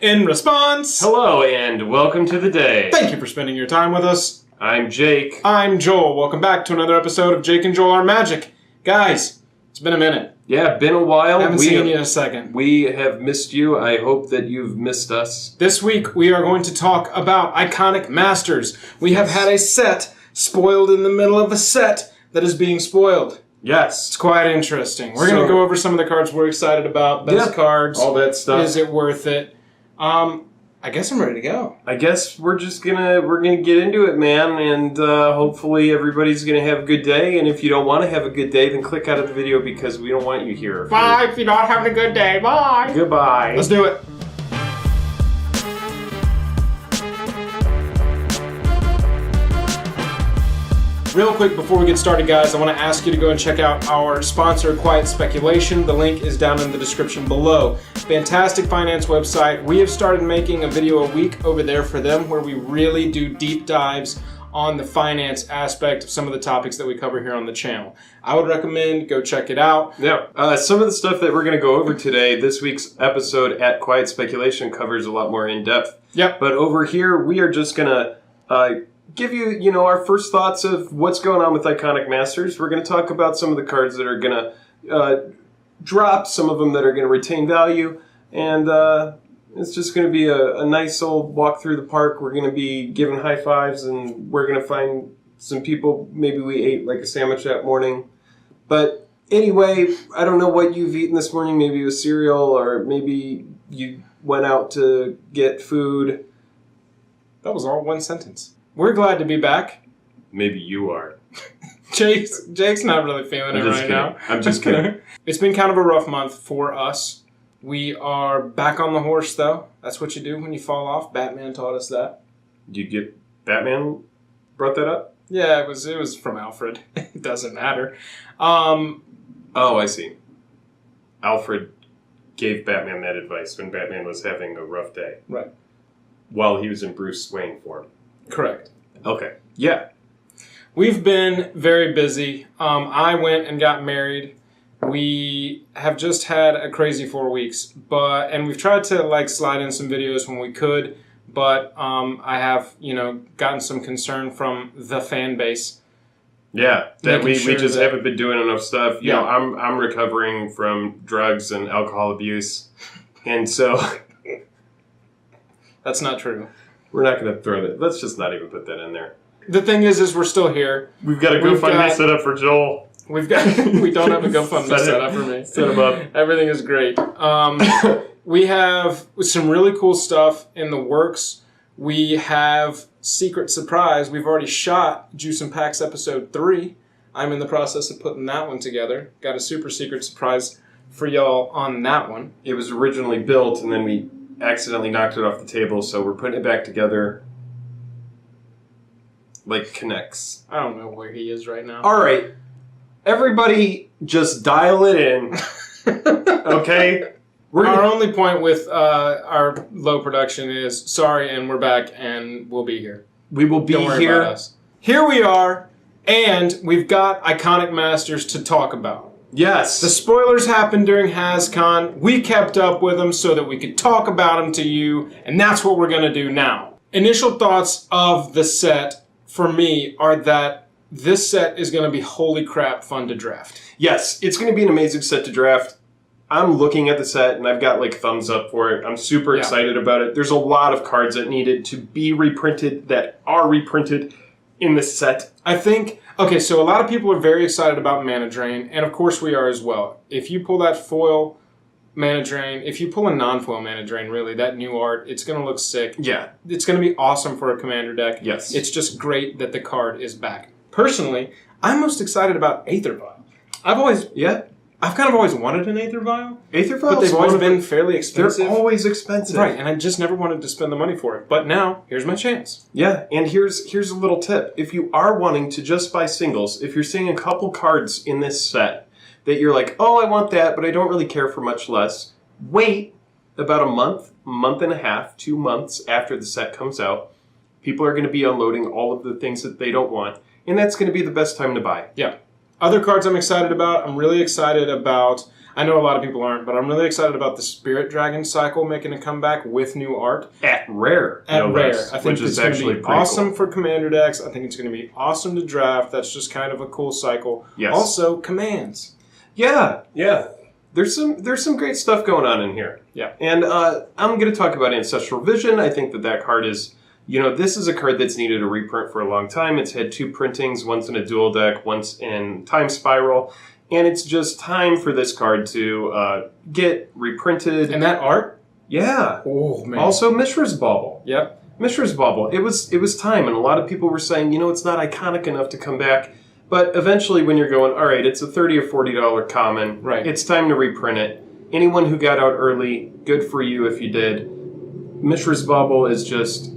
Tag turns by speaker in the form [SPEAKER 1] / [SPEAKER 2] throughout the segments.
[SPEAKER 1] In response,
[SPEAKER 2] hello and welcome to the day.
[SPEAKER 1] Thank you for spending your time with us.
[SPEAKER 2] I'm Jake.
[SPEAKER 1] I'm Joel. Welcome back to another episode of Jake and Joel Are Magic. Guys, it's been a minute.
[SPEAKER 2] Yeah, been a while.
[SPEAKER 1] Haven't seen you in a second.
[SPEAKER 2] We have missed you. I hope that you've missed us.
[SPEAKER 1] This week we are going to talk about iconic masters. We have had a set spoiled in the middle of a set that is being spoiled.
[SPEAKER 2] Yes.
[SPEAKER 1] It's quite interesting. We're going to go over some of the cards we're excited about, best cards.
[SPEAKER 2] All that stuff.
[SPEAKER 1] Is it worth it? I guess I'm ready to go.
[SPEAKER 2] I guess we're gonna get into it, man, and hopefully everybody's gonna have a good day. And if you don't want to have a good day, then click out of the video because we don't want you here.
[SPEAKER 1] Bye if you're not having a good day. Bye.
[SPEAKER 2] Goodbye.
[SPEAKER 1] Let's do it. Real quick before we get started, guys, I want to ask you to go and check out our sponsor, Quiet Speculation. The link is down in the description below. Fantastic finance website. We have started making a video a week over there for them where we really do deep dives on the finance aspect of some of the topics that we cover here on the channel. I would recommend go check it out.
[SPEAKER 2] Yeah, some of the stuff that we're going to go over today, this week's episode at Quiet Speculation covers a lot more in depth.
[SPEAKER 1] Yep.
[SPEAKER 2] But over here, we are just going to give you, our first thoughts of what's going on with Iconic Masters. We're going to talk about some of the cards that are going to drop, some of them that are going to retain value, and it's just going to be a nice old walk through the park. We're going to be giving high fives, and we're going to find some people maybe we ate like a sandwich that morning. But anyway, I don't know what you've eaten this morning. Maybe it was cereal, or maybe you went out to get food.
[SPEAKER 1] That was all one sentence. We're glad to be back.
[SPEAKER 2] Maybe you are.
[SPEAKER 1] Jake's not really feeling it right now.
[SPEAKER 2] I'm just kidding.
[SPEAKER 1] It's been kind of a rough month for us. We are back on the horse, though. That's what you do when you fall off. Batman taught us that.
[SPEAKER 2] Did you get Batman brought that up?
[SPEAKER 1] Yeah, it was from Alfred. It doesn't matter.
[SPEAKER 2] Oh, I see. Alfred gave Batman that advice when Batman was having a rough day.
[SPEAKER 1] Right.
[SPEAKER 2] While he was in Bruce Wayne form.
[SPEAKER 1] Correct.
[SPEAKER 2] Okay. Yeah.
[SPEAKER 1] We've been very busy. I went and got married. We have just had a crazy 4 weeks, and we've tried to slide in some videos when we could, but I have gotten some concern from the fan base.
[SPEAKER 2] Yeah, that we just
[SPEAKER 1] that,
[SPEAKER 2] haven't been doing enough stuff. You know, I'm recovering from drugs and alcohol abuse, and so
[SPEAKER 1] that's not true.
[SPEAKER 2] We're not going to throw that. Let's just not even put that in there.
[SPEAKER 1] The thing is we're still here.
[SPEAKER 2] We've got a GoFundMe set up for Joel.
[SPEAKER 1] We don't have a GoFundMe set up for me.
[SPEAKER 2] Set him up.
[SPEAKER 1] Everything is great. We have some really cool stuff in the works. We have Secret Surprise. We've already shot Juice and Packs episode 3. I'm in the process of putting that one together. Got a super secret surprise for y'all on that one.
[SPEAKER 2] It was originally built, and then we accidentally knocked it off the table, so we're putting it back together like connects.
[SPEAKER 1] I don't know where he is right now.
[SPEAKER 2] All right. Everybody just dial it in. Okay?
[SPEAKER 1] Our only point with our low production is sorry, and we're back, and we'll be here.
[SPEAKER 2] We will be
[SPEAKER 1] Don't worry
[SPEAKER 2] here.
[SPEAKER 1] About us. Here we are, and we've got Iconic Masters to talk about.
[SPEAKER 2] Yes.
[SPEAKER 1] The spoilers happened during HasCon. We kept up with them so that we could talk about them to you, and that's what we're going to do now. Initial thoughts of the set, for me, are that this set is going to be holy crap fun to draft.
[SPEAKER 2] Yes, it's going to be an amazing set to draft. I'm looking at the set, and I've got thumbs up for it. I'm super excited about it. There's a lot of cards that needed to be reprinted that are reprinted in this set.
[SPEAKER 1] I think, okay, so a lot of people are very excited about Mana Drain, and of course we are as well. If you pull that foil Mana Drain, if you pull a non-foil Mana Drain, really, that new art, it's going to look sick.
[SPEAKER 2] Yeah.
[SPEAKER 1] It's going to be awesome for a commander deck.
[SPEAKER 2] Yes.
[SPEAKER 1] It's just great that the card is back. Personally, I'm most excited about Aether Vial. I've kind of always wanted an Aether Vial.
[SPEAKER 2] Aether Vials,
[SPEAKER 1] but they've always been fairly expensive.
[SPEAKER 2] They're always expensive.
[SPEAKER 1] Right, and I just never wanted to spend the money for it. But now, here's my chance.
[SPEAKER 2] Yeah, and here's a little tip. If you are wanting to just buy singles, if you're seeing a couple cards in this set that you're like, oh, I want that, but I don't really care for much less, wait about a month and a half, 2 months after the set comes out. People are going to be unloading all of the things that they don't want, and that's going to be the best time to buy.
[SPEAKER 1] Yeah. Other cards I'm excited about, I'm really excited about... I know a lot of people aren't, but I'm really excited about the Spirit Dragon cycle making a comeback with new art.
[SPEAKER 2] At Rare.
[SPEAKER 1] At
[SPEAKER 2] no
[SPEAKER 1] Rare.
[SPEAKER 2] less,
[SPEAKER 1] I think
[SPEAKER 2] which
[SPEAKER 1] it's
[SPEAKER 2] is
[SPEAKER 1] going to
[SPEAKER 2] actually
[SPEAKER 1] be
[SPEAKER 2] pretty
[SPEAKER 1] awesome
[SPEAKER 2] cool.
[SPEAKER 1] for Commander decks. I think it's going to be awesome to draft. That's just kind of a cool cycle.
[SPEAKER 2] Yes.
[SPEAKER 1] Also, commands.
[SPEAKER 2] Yeah. There's some great stuff going on in here.
[SPEAKER 1] Yeah.
[SPEAKER 2] And I'm going to talk about Ancestral Vision. I think that card is, this is a card that's needed a reprint for a long time. It's had 2 printings, once in a dual deck, once in Time Spiral. And it's just time for this card to get reprinted.
[SPEAKER 1] And that art?
[SPEAKER 2] Yeah.
[SPEAKER 1] Oh, man.
[SPEAKER 2] Also, Mishra's Bauble.
[SPEAKER 1] Yep.
[SPEAKER 2] Mishra's Bauble. It was time, and a lot of people were saying, it's not iconic enough to come back. But eventually, when you're going, all right, it's a $30 or $40 common.
[SPEAKER 1] Right.
[SPEAKER 2] It's time to reprint it. Anyone who got out early, good for you if you did. Mishra's Bauble is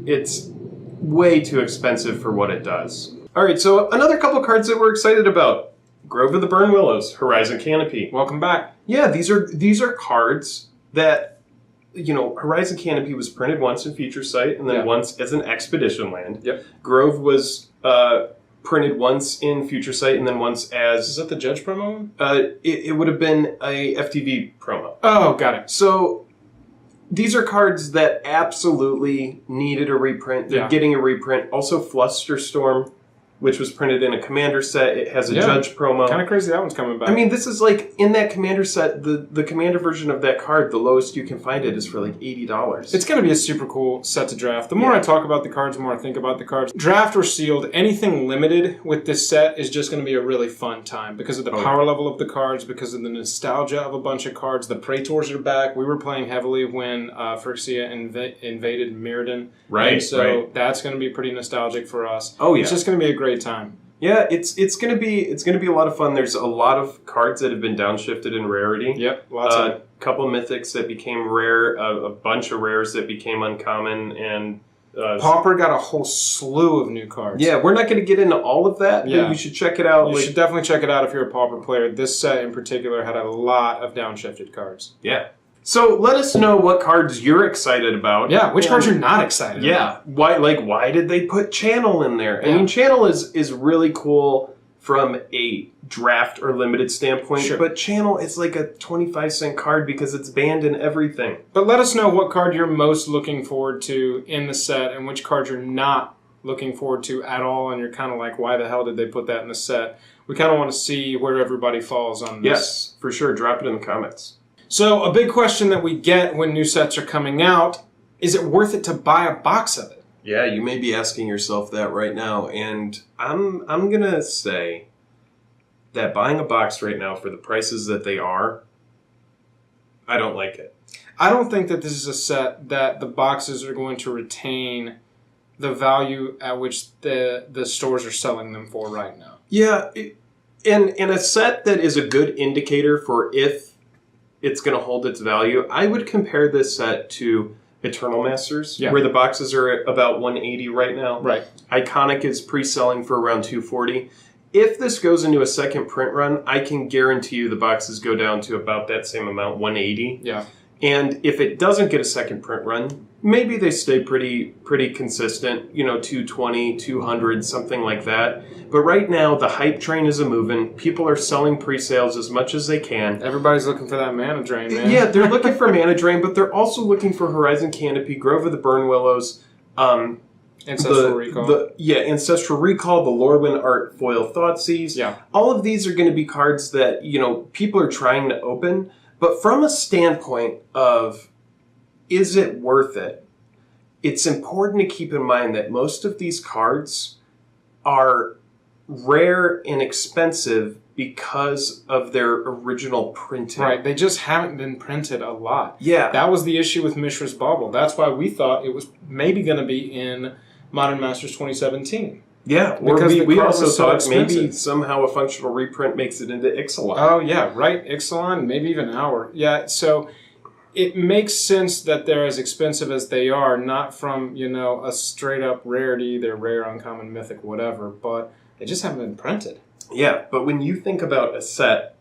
[SPEAKER 2] it's way too expensive for what it does. All right, so another couple cards that we're excited about. Grove of the Burn Willows, Horizon Canopy.
[SPEAKER 1] Welcome back.
[SPEAKER 2] Yeah, these are cards that, Horizon Canopy was printed once in Future Sight and then once as an Expedition land.
[SPEAKER 1] Yep.
[SPEAKER 2] Grove was printed once in Future Sight and then once as...
[SPEAKER 1] Is that the Judge promo?
[SPEAKER 2] It would have been a FTV promo.
[SPEAKER 1] Oh, got it.
[SPEAKER 2] So these are cards that absolutely needed a reprint. They're getting a reprint. Also, Flusterstorm, which was printed in a Commander set. It has a Judge promo.
[SPEAKER 1] Kind of crazy that one's coming back.
[SPEAKER 2] I mean, this is like, in that Commander set, the Commander version of that card, the lowest you can find it is for like $80.
[SPEAKER 1] It's going to be a super cool set to draft. The more I talk about the cards, the more I think about the cards. Draft or sealed, anything limited with this set is just going to be a really fun time because of the power level of the cards, because of the nostalgia of a bunch of cards. The Praetors are back. We were playing heavily when Phyrexia invaded Mirrodin.
[SPEAKER 2] Right,
[SPEAKER 1] and so that's going to be pretty nostalgic for us.
[SPEAKER 2] Oh, yeah.
[SPEAKER 1] It's just going to be a great time.
[SPEAKER 2] Yeah, it's gonna be a lot of fun. There's a lot of cards that have been downshifted in rarity.
[SPEAKER 1] Yep, lots of
[SPEAKER 2] a couple mythics that became rare, a bunch of rares that became uncommon, and
[SPEAKER 1] Pauper got a whole slew of new cards.
[SPEAKER 2] Yeah, we're not going to get into all of that, but you should check it out.
[SPEAKER 1] You should definitely check it out if you're a Pauper player. This set in particular had a lot of downshifted cards.
[SPEAKER 2] Yeah. So let us know what cards you're excited about.
[SPEAKER 1] Yeah, which cards you're not excited about.
[SPEAKER 2] Why did they put Channel in there? I mean, Channel is really cool from a draft or limited standpoint, but Channel is like a 25-cent card because it's banned in everything.
[SPEAKER 1] But let us know what card you're most looking forward to in the set and which card you're not looking forward to at all, and you're kind of like, why the hell did they put that in the set? We kind of want to see where everybody falls on this.
[SPEAKER 2] Yes, for sure. Drop it in the comments.
[SPEAKER 1] So a big question that we get when new sets are coming out, is it worth it to buy a box of it?
[SPEAKER 2] Yeah, you may be asking yourself that right now, and I'm going to say that buying a box right now for the prices that they are, I don't like it.
[SPEAKER 1] I don't think that this is a set that the boxes are going to retain the value at which the stores are selling them for right now.
[SPEAKER 2] Yeah, in a set that is a good indicator for if it's going to hold its value, I would compare this set to Eternal Masters, where the boxes are about $180 right now.
[SPEAKER 1] Right.
[SPEAKER 2] Iconic is pre-selling for around $240. If this goes into a second print run, I can guarantee you the boxes go down to about that same amount, $180.
[SPEAKER 1] Yeah.
[SPEAKER 2] And if it doesn't get a second print run, maybe they stay pretty consistent, $220, $200, something like that. But right now, the hype train is a-moving. People are selling pre-sales as much as they can.
[SPEAKER 1] Everybody's looking for that mana drain, man.
[SPEAKER 2] Yeah, they're looking for mana drain, but they're also looking for Horizon Canopy, Grove of the Burn Willows,
[SPEAKER 1] Ancestral Recall.
[SPEAKER 2] Ancestral Recall, the Lorwyn Art Foil Thoughtseize.
[SPEAKER 1] Yeah.
[SPEAKER 2] All of these are going to be cards that, people are trying to open. But from a standpoint of, is it worth it? It's important to keep in mind that most of these cards are rare and expensive because of their original printing.
[SPEAKER 1] Right, they just haven't been printed a lot.
[SPEAKER 2] Yeah.
[SPEAKER 1] That was the issue with Mishra's Bauble. That's why we thought it was maybe going to be in Modern Masters 2017.
[SPEAKER 2] Yeah,
[SPEAKER 1] because
[SPEAKER 2] we also
[SPEAKER 1] so
[SPEAKER 2] thought
[SPEAKER 1] expensive.
[SPEAKER 2] maybe somehow a functional reprint makes it into Ixalan.
[SPEAKER 1] Oh, yeah, right. Ixalan, maybe even Hour. Yeah, so it makes sense that they're as expensive as they are, not from, a straight-up rarity, they're rare, uncommon, mythic, whatever, but they just haven't been printed.
[SPEAKER 2] Yeah, but when you think about a set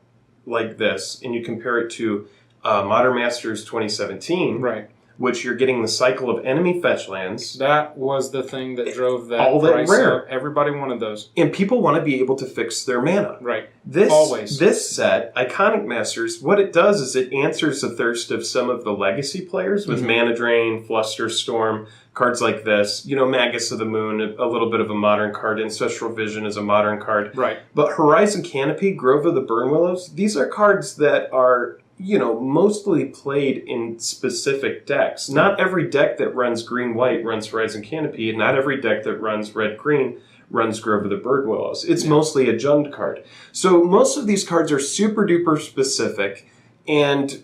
[SPEAKER 2] like this and you compare it to Modern Masters 2017,
[SPEAKER 1] right?
[SPEAKER 2] which you're getting the cycle of enemy fetch lands.
[SPEAKER 1] That was the thing that drove that
[SPEAKER 2] all that
[SPEAKER 1] price
[SPEAKER 2] rare.
[SPEAKER 1] up. Everybody wanted those.
[SPEAKER 2] And people want to be able to fix their mana.
[SPEAKER 1] Right.
[SPEAKER 2] This set, Iconic Masters, what it does is it answers the thirst of some of the legacy players with Mana Drain, Flusterstorm, cards like this. You know, Magus of the Moon, a little bit of a modern card. Ancestral Vision is a modern card.
[SPEAKER 1] Right.
[SPEAKER 2] But Horizon Canopy, Grove of the Burn Willows, these are cards that are, you know, mostly played in specific decks. Not every deck that runs green-white runs Horizon Canopy, and not every deck that runs red-green runs Grove of the Burn Willows. It's mostly a Jund card. So most of these cards are super-duper specific, and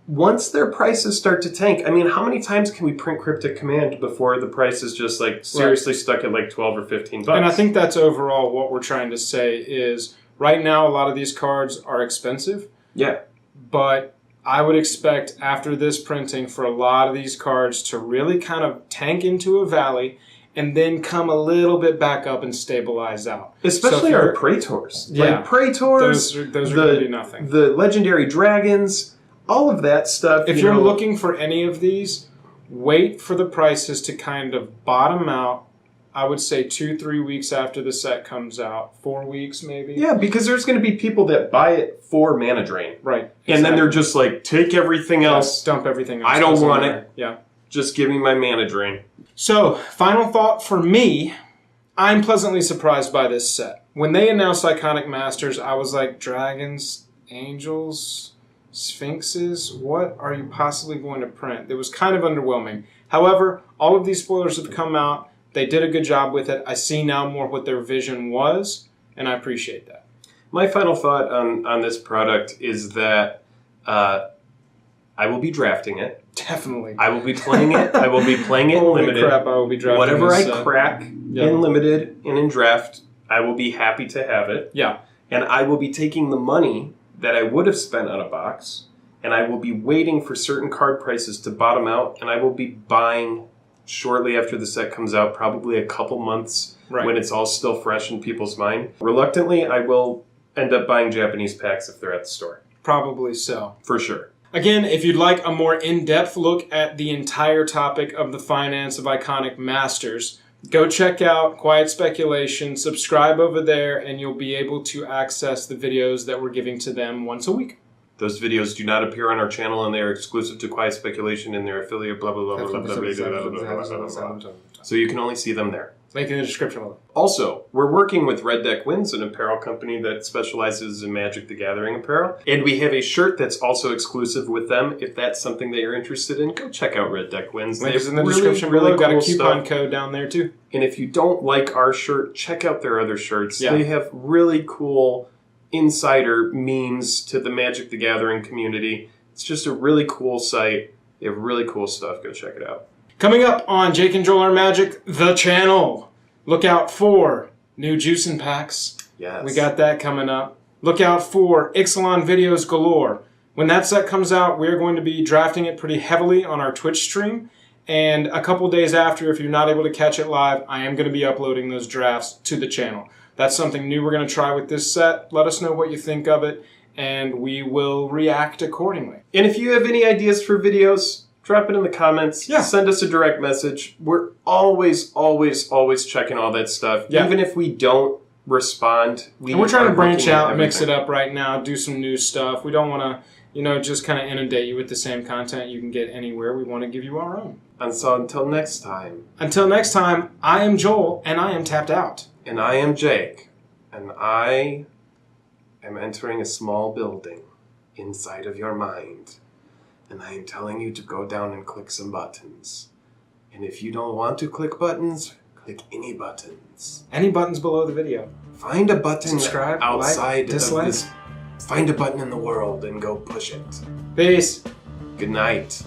[SPEAKER 2] once their prices start to tank, I mean, how many times can we print Cryptic Command before the price is just, like, seriously stuck at, like, 12 or 15 bucks?
[SPEAKER 1] And I think that's overall what we're trying to say is, right now, a lot of these cards are expensive.
[SPEAKER 2] Yeah.
[SPEAKER 1] But I would expect after this printing for a lot of these cards to really kind of tank into a valley and then come a little bit back up and stabilize out.
[SPEAKER 2] Especially our Praetors.
[SPEAKER 1] Yeah.
[SPEAKER 2] Like Praetors,
[SPEAKER 1] those are going to be nothing.
[SPEAKER 2] The Legendary Dragons, all of that stuff.
[SPEAKER 1] If you're looking for any of these, wait for the prices to kind of bottom out. I would say 2-3 weeks after the set comes out. 4 weeks, maybe.
[SPEAKER 2] Yeah, because there's going to be people that buy it for Mana Drain.
[SPEAKER 1] Right. Exactly.
[SPEAKER 2] And then they're just like, take everything else.
[SPEAKER 1] Dump everything else.
[SPEAKER 2] I don't want it.
[SPEAKER 1] Yeah.
[SPEAKER 2] Just give me my Mana Drain.
[SPEAKER 1] So, final thought for me, I'm pleasantly surprised by this set. When they announced Iconic Masters, I was like, dragons, angels, sphinxes, what are you possibly going to print? It was kind of underwhelming. However, all of these spoilers have come out. They did a good job with it. I see now more what their vision was, and I appreciate that.
[SPEAKER 2] My final thought on this product is that I will be drafting it.
[SPEAKER 1] Definitely.
[SPEAKER 2] I will be playing it. I will be playing it in
[SPEAKER 1] Holy
[SPEAKER 2] limited.
[SPEAKER 1] crap, I will be drafting
[SPEAKER 2] Whatever
[SPEAKER 1] this,
[SPEAKER 2] I crack in limited and in draft, I will be happy to have it.
[SPEAKER 1] Yeah.
[SPEAKER 2] And I will be taking the money that I would have spent on a box, and I will be waiting for certain card prices to bottom out, and I will be buying shortly after the set comes out, probably a couple months when it's all still fresh in people's mind. Reluctantly, I will end up buying Japanese packs if they're at the store.
[SPEAKER 1] Probably so.
[SPEAKER 2] For sure.
[SPEAKER 1] Again, if you'd like a more in-depth look at the entire topic of the finance of Iconic Masters, go check out Quiet Speculation, subscribe over there, and you'll be able to access the videos that we're giving to them once a week.
[SPEAKER 2] Those videos do not appear on our channel, and they are exclusive to Quiet Speculation and their affiliate, blah, blah, blah, blah, blah, blah. So you can only see them there.
[SPEAKER 1] Link in the description below.
[SPEAKER 2] Also, we're working with Red Deck Wins, an apparel company that specializes in Magic the Gathering apparel. And we have a shirt that's also exclusive with them. If that's something that you're interested in, go check out Red Deck Wins.
[SPEAKER 1] Link is in the description below. Got a coupon code down there too.
[SPEAKER 2] And if you don't like our shirt, check out their other shirts.
[SPEAKER 1] Yeah.
[SPEAKER 2] They have really cool insider memes to the Magic the Gathering community. It's just a really cool site. They have really cool stuff. Go check it out.
[SPEAKER 1] Coming up on Jake and Joel Are Magic, the channel. Look out for new juicing packs.
[SPEAKER 2] Yes.
[SPEAKER 1] We got that coming up. Look out for Ixalan videos galore. When that set comes out, we're going to be drafting it pretty heavily on our Twitch stream. And a couple days after, if you're not able to catch it live, I am going to be uploading those drafts to the channel. That's something new we're going to try with this set. Let us know what you think of it, and we will react accordingly.
[SPEAKER 2] And if you have any ideas for videos, drop it in the comments.
[SPEAKER 1] Yeah.
[SPEAKER 2] Send us a direct message. We're always, always, always checking all that stuff.
[SPEAKER 1] Yeah.
[SPEAKER 2] Even if we don't respond,
[SPEAKER 1] we're trying to branch out,
[SPEAKER 2] everything.
[SPEAKER 1] mix it up right now, do some new stuff. We don't want to, just kind of inundate you with the same content you can get anywhere. We want to give you our own.
[SPEAKER 2] And so until next time.
[SPEAKER 1] Until next time, I am Joel, and I am tapped out.
[SPEAKER 2] And I am Jake. And I am entering a small building inside of your mind. And I am telling you to go down and click some buttons. And if you don't want to click buttons, click any buttons.
[SPEAKER 1] Any buttons below the video.
[SPEAKER 2] Find a button
[SPEAKER 1] Subscribe,
[SPEAKER 2] outside
[SPEAKER 1] like, dislike.
[SPEAKER 2] of this. Find a button in the world and go push it.
[SPEAKER 1] Peace.
[SPEAKER 2] Good night.